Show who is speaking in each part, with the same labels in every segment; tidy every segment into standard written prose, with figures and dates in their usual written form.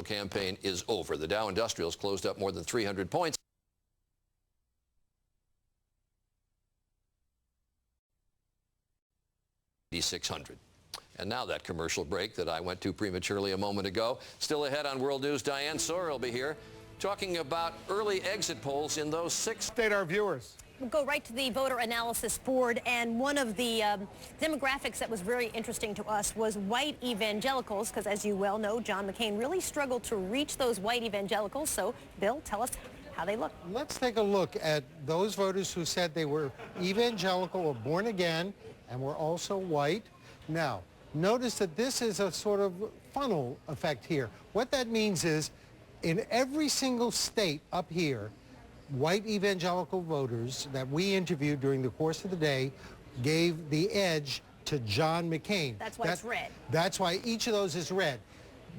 Speaker 1: campaign is over. The Dow Industrials closed up more than 300 points. 600. And now that commercial break that I went to prematurely a moment ago. Still ahead on World News, Diane Sawyer will be here talking about early exit polls in those 6.
Speaker 2: Update our viewers.
Speaker 3: We'll go right to the voter analysis board, and one of the demographics that was very interesting to us was white evangelicals, because as you well know, John McCain really struggled to reach those white evangelicals. So, Bill, tell us how they look.
Speaker 4: Let's take a look at those voters who said they were evangelical or born again and were also white. Now, notice that this is a sort of funnel effect here. What that means is in every single state up here, white evangelical voters that we interviewed during the course of the day gave the edge to John McCain.
Speaker 3: That's why it's red.
Speaker 4: That's why each of those is red.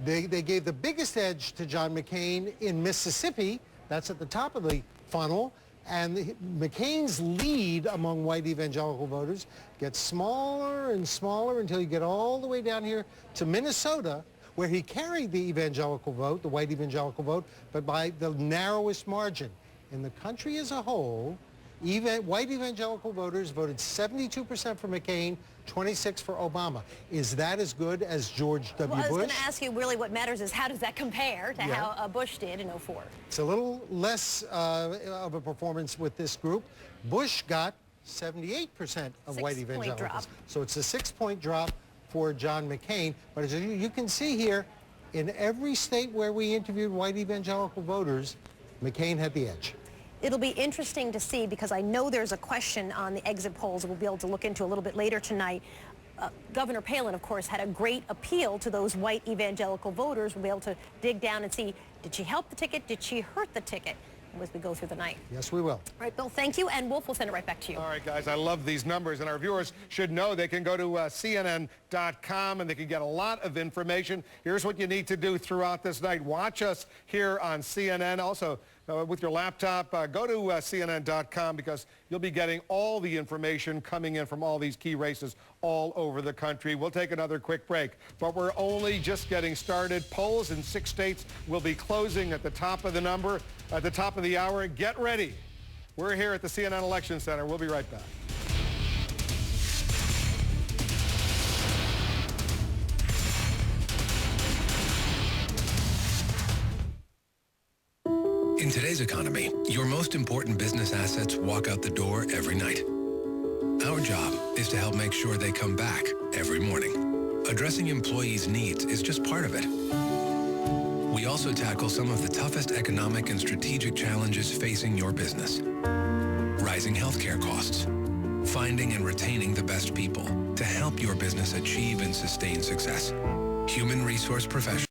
Speaker 4: They gave the biggest edge to John McCain in Mississippi. That's at the top of the funnel. And McCain's lead among white evangelical voters gets smaller and smaller until you get all the way down here to Minnesota, where he carried the evangelical vote, the white evangelical vote, but by the narrowest margin. In the country as a whole, white evangelical voters voted 72% for McCain, 26% for Obama. Is that as good as George W. Bush?
Speaker 3: Well, I was going to ask you, really what matters is how does that compare to how Bush did in 2004?
Speaker 4: It's a little less of a performance with this group. Bush got 78% of white evangelicals.
Speaker 3: Drop.
Speaker 4: So it's a 6-point drop for John McCain. But as you can see here, in every state where we interviewed white evangelical voters, McCain had the edge.
Speaker 3: It'll be interesting to see, because I know there's a question on the exit polls we'll be able to look into a little bit later tonight. Governor Palin, of course, had a great appeal to those white evangelical voters. We'll be able to dig down and see, did she help the ticket? Did she hurt the ticket? As we go through the night.
Speaker 4: Yes, we will.
Speaker 3: All right, Bill, thank you. And Wolf will send it right back to you.
Speaker 2: All right, guys, I love these numbers, and our viewers should know they can go to CNN.com, and they can get a lot of information. Here's what you need to do throughout this night. Watch us here on CNN. Also, with your laptop, go to CNN.com, because you'll be getting all the information coming in from all these key races all over the country. We'll take another quick break, but we're only just getting started. Polls in 6 states will be closing at the top of the hour. Get ready. We're here at the CNN Election Center. We'll be right back.
Speaker 5: In today's economy, your most important business assets walk out the door every night. Our job is to help make sure they come back every morning. Addressing employees' needs is just part of it. We also tackle some of the toughest economic and strategic challenges facing your business. Rising healthcare costs, finding and retaining the best people to help your business achieve and sustain success. Human resource professionals.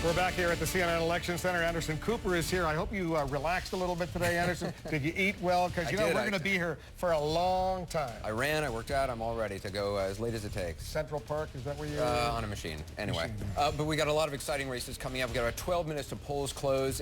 Speaker 2: We're back here at the CNN Election Center. Anderson Cooper is here. I hope you relaxed a little bit today, Anderson. Did you eat well? Because, you know, we're going to be here for a long time.
Speaker 6: I ran, I worked out, I'm all ready to go as late as it takes.
Speaker 2: Central Park, is that where you're?
Speaker 6: On a machine, anyway. But we got a lot of exciting races coming up. We got about 12 minutes to polls close.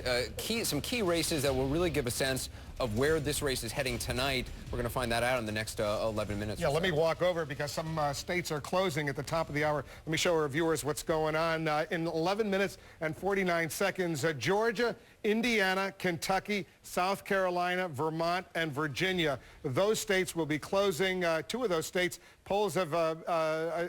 Speaker 6: Some key races that will really give a sense of where this race is heading tonight. We're going to find that out in the next 11 minutes.
Speaker 2: Yeah, let me walk over, because some states are closing at the top of the hour. Let me show our viewers what's going on. In 11 minutes and 49 seconds, Georgia, Indiana, Kentucky, South Carolina, Vermont, and Virginia. Those states will be closing. 2 of those states, polls have,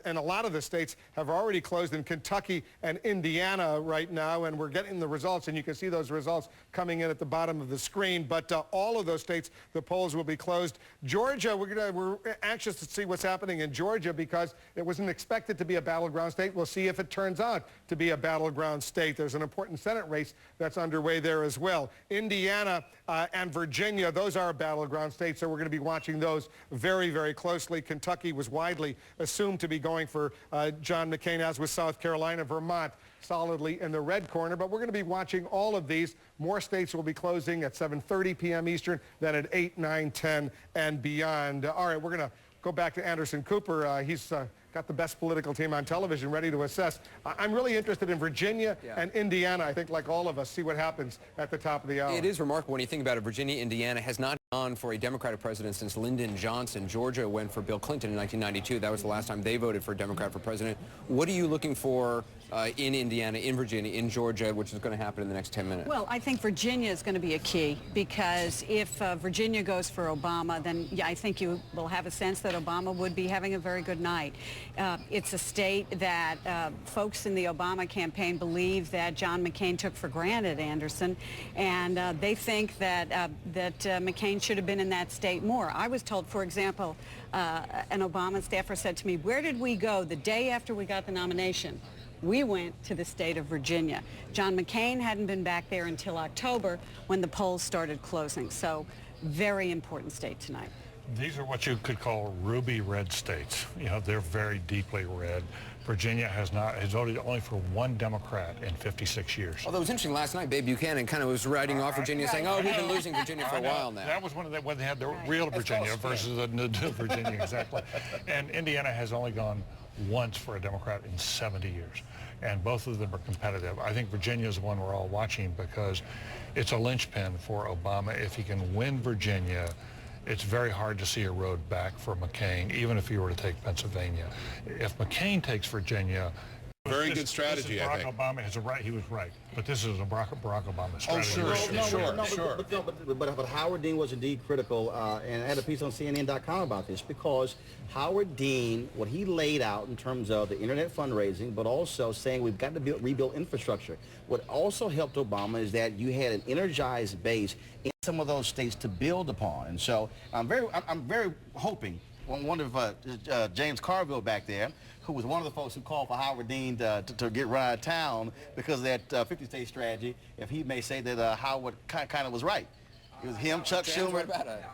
Speaker 2: and a lot of the states have already closed in Kentucky and Indiana right now, and we're getting the results, and you can see those results coming in at the bottom of the screen. But all of those states, the polls will be closed. Georgia, we're anxious to see what's happening in Georgia, because it wasn't expected to be a battleground state. We'll see if it turns out to be a battleground state. There's an important Senate race that's underway there as well. Indiana and Virginia, those are battleground states, so we're going to be watching those very, very closely. Kentucky was widely assumed to be going for John McCain, as was South Carolina. Vermont solidly in the red corner, but we're going to be watching all of these. More states will be closing at 7:30 p.m. Eastern, then at 8, 9, 10, and beyond. All right, we're going to go back to Anderson Cooper. He's got the best political team on television ready to assess. I'm really interested in Virginia and Indiana. I think, like all of us, see what happens at the top of the hour.
Speaker 6: It is remarkable when you think about it. Virginia, Indiana has not on for a Democratic president since Lyndon Johnson. Georgia went for Bill Clinton in 1992. That was the last time they voted for a Democrat for president. What are you looking for in Indiana, in Virginia, in Georgia, which is going to happen in the next 10 minutes?
Speaker 7: Well, I think Virginia is going to be a key, because if Virginia goes for Obama, then yeah, I think you will have a sense that Obama would be having a very good night. It's a state that folks in the Obama campaign believe that John McCain took for granted, Anderson, and they think that McCain should have been in that state more. I was told, for example, an Obama staffer said to me, "Where did we go the day after we got the nomination?" We went to the state of Virginia. John McCain hadn't been back there until October, when the polls started closing. So, very important state tonight.
Speaker 8: These are what you could call ruby red states. You know, they're very deeply red. Virginia has voted only for one Democrat in 56 years.
Speaker 6: Although it was interesting last night, Babe Buchanan kind of was writing off Virginia, saying, "Oh, we've been losing Virginia for a while now."
Speaker 8: That was when they had the real Virginia versus the new Virginia, exactly. And Indiana has only gone once for a Democrat in 70 years. And both of them are competitive. I think Virginia is the one we're all watching because it's a linchpin for Obama. If he can win Virginia, it's very hard to see a road back for McCain, even if he were to take Pennsylvania. If McCain takes Virginia,
Speaker 9: very good strategy,
Speaker 8: Barack
Speaker 9: I think.
Speaker 8: Obama is he was right, but this is a Barack Obama strategy.
Speaker 9: But
Speaker 10: Howard Dean was indeed critical, and I had a piece on CNN.com about this, because Howard Dean, what he laid out in terms of the internet fundraising, but also saying we've got to rebuild infrastructure. What also helped Obama is that you had an energized base in some of those states to build upon, and so I'm very hoping. One of James Carville back there, who was one of the folks who called for Howard Dean to get run out of town because of that 50-state strategy, if he may say that Howard kind of was right. It was him, Chuck Schumer.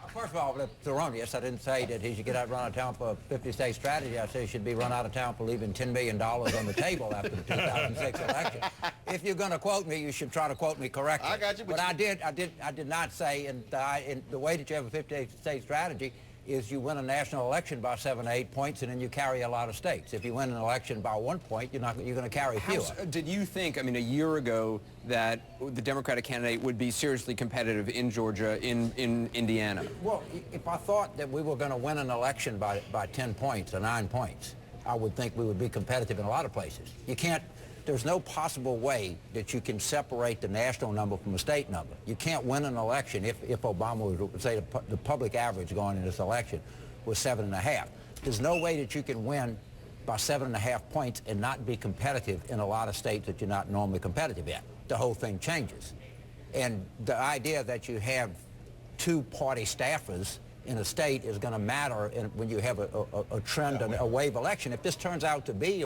Speaker 11: First of all, it's erroneous. I didn't say that he should get run out of town for a 50-state strategy. I said he should be run out of town for leaving $10 million on the table after the 2006 election. If you're going to quote me, you should try to quote me correctly.
Speaker 10: I got you.
Speaker 11: But I did not say, in the way that you have a 50-state strategy is you win a national election by 7 or 8 points, and then you carry a lot of states. If you win an election by 1 point, you're going to carry fewer.
Speaker 6: Did you think, I mean, a year ago, that the Democratic candidate would be seriously competitive in Georgia, in Indiana?
Speaker 11: Well, if I thought that we were going to win an election by 10 points or 9 points, I would think we would be competitive in a lot of places. You can't. There's no possible way that you can separate the national number from the state number. You can't win an election if Obama was, say, the public average going in this election was 7.5. There's no way that you can win by 7.5 points and not be competitive in a lot of states that you're not normally competitive in. The whole thing changes. And the idea that you have two-party staffers in a state is going to matter when you have a trend, a wave election. If this turns out to be